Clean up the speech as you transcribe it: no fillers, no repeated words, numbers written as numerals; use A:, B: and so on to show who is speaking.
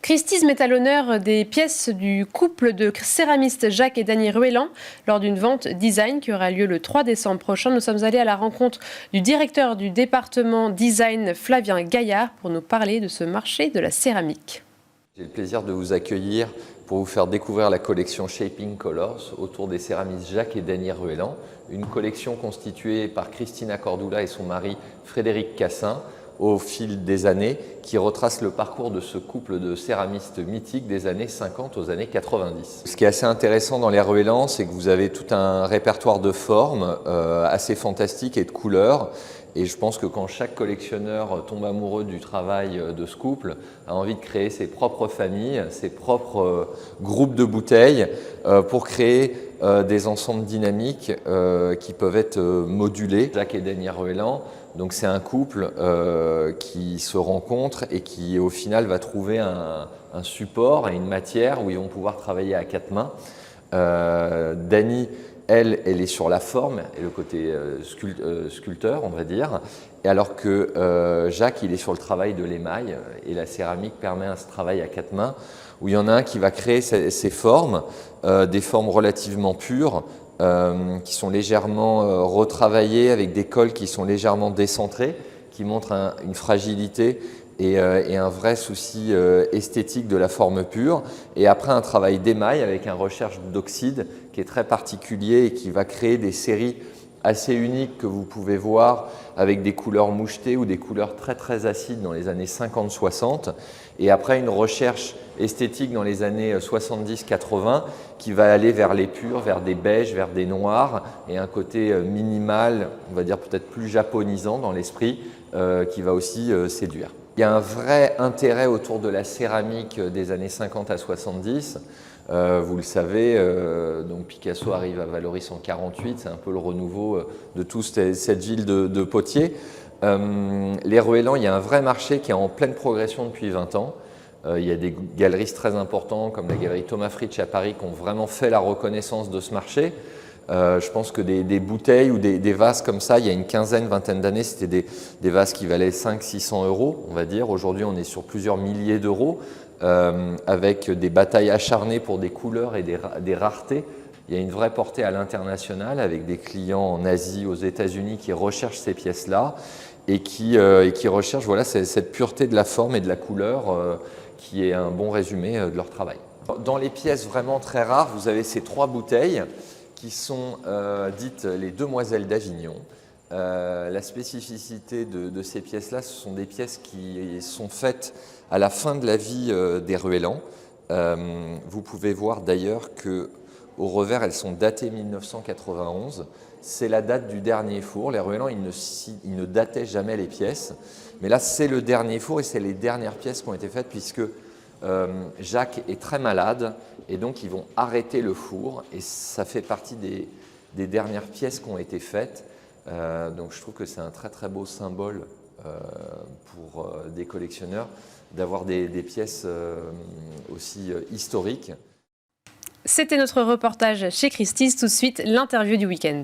A: Christie's met à l'honneur des pièces du couple de céramistes Jacques et Dany Ruelland lors d'une vente design qui aura lieu le 3 décembre prochain. Nous sommes allés à la rencontre du directeur du département design Flavien Gaillard pour nous parler de ce marché de la céramique.
B: J'ai le plaisir de vous accueillir pour vous faire découvrir la collection Shaping Colors autour des céramistes Jacques et Dany Ruelland, une collection constituée par Christina Cordula et son mari Frédéric Cassin au fil des années, qui retrace le parcours de ce couple de céramistes mythiques des années 50 aux années 90. Ce qui est assez intéressant dans les Ruelland, c'est que vous avez tout un répertoire de formes assez fantastique et de couleurs. Et je pense que quand chaque collectionneur tombe amoureux du travail de ce couple, a envie de créer ses propres familles, ses propres groupes de bouteilles pour créer des ensembles dynamiques qui peuvent être modulés. Jacques et Dany Ruelland, donc c'est un couple qui se rencontre et qui au final va trouver un support et une matière où ils vont pouvoir travailler à quatre mains. Dany, elle est sur la forme et le côté sculpteur, on va dire, et alors que Jacques, il est sur le travail de l'émail et la céramique permet ce travail à quatre mains où il y en a un qui va créer ces formes, des formes relativement pures, qui sont légèrement retravaillées avec des cols qui sont légèrement décentrés, qui montrent une fragilité et un vrai souci esthétique de la forme pure. Et après un travail d'émail avec une recherche d'oxyde qui est très particulier et qui va créer des séries assez uniques que vous pouvez voir avec des couleurs mouchetées ou des couleurs très acides dans les années 50-60. Et après une recherche esthétique dans les années 70-80 qui va aller vers les purs, vers des beiges, vers des noirs et un côté minimal, on va dire peut-être plus japonisant dans l'esprit qui va aussi séduire. Il y a un vrai intérêt autour de la céramique des années 50 à 70. Vous le savez, donc Picasso arrive à Vallauris en 48, c'est un peu le renouveau de toute cette ville de potiers. Les Ruelland, il y a un vrai marché qui est en pleine progression depuis 20 ans. Il y a des galeristes très importants comme la galerie Thomas Fritsch à Paris qui ont vraiment fait la reconnaissance de ce marché. Je pense que des bouteilles ou des vases comme ça, il y a une quinzaine, vingtaine d'années, c'était des vases qui valaient 500-600 €, on va dire. Aujourd'hui, on est sur plusieurs milliers d'euros avec des batailles acharnées pour des couleurs et des raretés. Il y a une vraie portée à l'international avec des clients en Asie, aux États-Unis qui recherchent ces pièces-là et qui recherchent voilà, cette pureté de la forme et de la couleur qui est un bon résumé de leur travail. Dans les pièces vraiment très rares, vous avez ces trois bouteilles qui sont dites les Demoiselles d'Avignon. La spécificité de ces pièces-là, ce sont des pièces qui sont faites à la fin de la vie des Ruelland. Vous pouvez voir d'ailleurs qu'au revers, elles sont datées 1991. C'est la date du dernier four. Les Ruelland, ils ne dataient jamais les pièces. Mais là, c'est le dernier four et c'est les dernières pièces qui ont été faites puisque Jacques est très malade et donc ils vont arrêter le four et ça fait partie des dernières pièces qui ont été faites. Donc je trouve que c'est un très beau symbole pour des collectionneurs d'avoir des pièces aussi historiques.
A: C'était notre reportage chez Christie's. Tout de suite, l'interview du week-end.